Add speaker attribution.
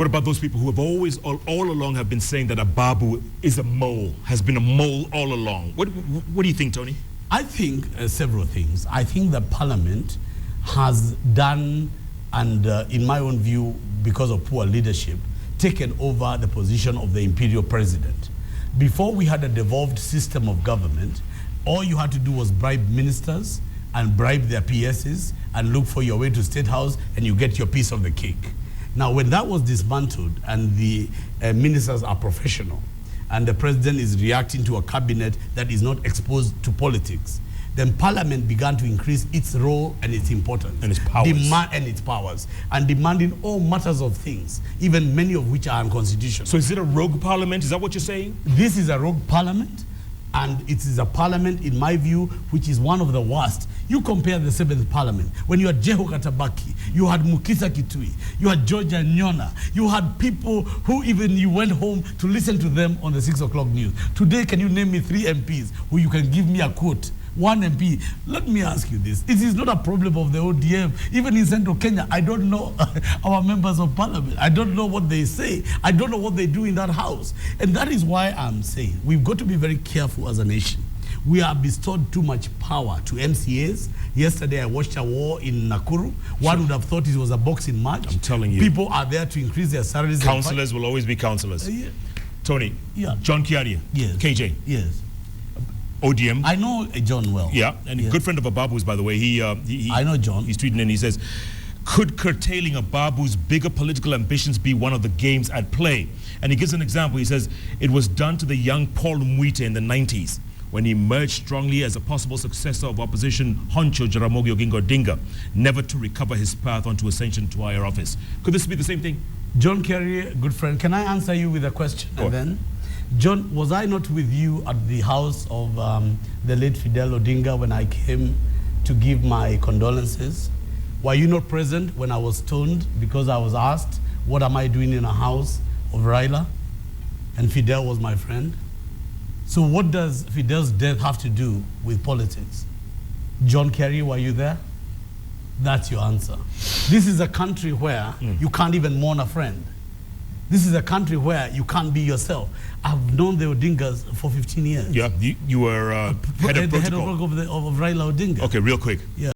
Speaker 1: What about those people who have always, all along have been saying that Ababu is a mole, has been a mole all along? What do you think, Tony?
Speaker 2: I think several things. I think the Parliament has done, and in my own view, because of poor leadership, taken over the position of the imperial president. Before we had a devolved system of government, all you had to do was bribe ministers and bribe their PSs and look for your way to State House and you get your piece of the cake. Now, when that was dismantled and the ministers are professional and the president is reacting to a cabinet that is not exposed to politics, then Parliament began to increase its role and its importance.
Speaker 1: And its powers.
Speaker 2: And its powers. And demanding all matters of things, even many of which are unconstitutional.
Speaker 1: So is it a rogue parliament? Is that what you're saying?
Speaker 2: This is a rogue parliament. And it is a parliament, in my view, which is one of the worst. You compare the 7th parliament. When you had Gachoka Tabaki, you had Mukisa Kitui, you had Georgia Nyona, you had people who even you went home to listen to them on the 6 o'clock news. Today, can you name me 3 MPs who you can give me a quote? 1 MP. Let me ask you this. It is not a problem of the ODM. Even in Central Kenya, I don't know our members of parliament. I don't know what they say. I don't know what they do in that house. And that is why I'm saying we've got to be very careful as a nation. We have bestowed too much power to MCAs. Yesterday, I watched a war in Nakuru. One would have thought it was a boxing match.
Speaker 1: I'm telling you.
Speaker 2: People are there to increase their salaries.
Speaker 1: Councillors will always be councillors.
Speaker 2: Yeah.
Speaker 1: Tony.
Speaker 2: Yeah.
Speaker 1: John Kiaria.
Speaker 2: Yes.
Speaker 1: KJ.
Speaker 2: Yes.
Speaker 1: ODM.
Speaker 2: I know John well.
Speaker 1: Yeah, and a good friend of Ababu's, by the way.
Speaker 2: I know John.
Speaker 1: He's tweeting and he says, could curtailing Ababu's bigger political ambitions be one of the games at play? And he gives an example. He says, it was done to the young Paul Mwite in the 90s when he emerged strongly as a possible successor of opposition Honcho Jaramogi Oginga Odinga, never to recover his path onto ascension to higher office. Could this be the same thing?
Speaker 2: John Kerry, good friend, can I answer you with a question? And then, John, was I not with you at the house of the late Fidel Odinga when I came to give my condolences? Were you not present when I was stoned because I was asked, what am I doing in a house of Raila? And Fidel was my friend. So what does Fidel's death have to do with politics? John Kerry, were you there? That's your answer. This is a country where you can't even mourn a friend. This is a country where you can't be yourself. I've known the Odingas for 15 years.
Speaker 1: Yeah, you were head of protocol.
Speaker 2: The head of Raila Odinga.
Speaker 1: Okay, real quick.
Speaker 2: Yeah.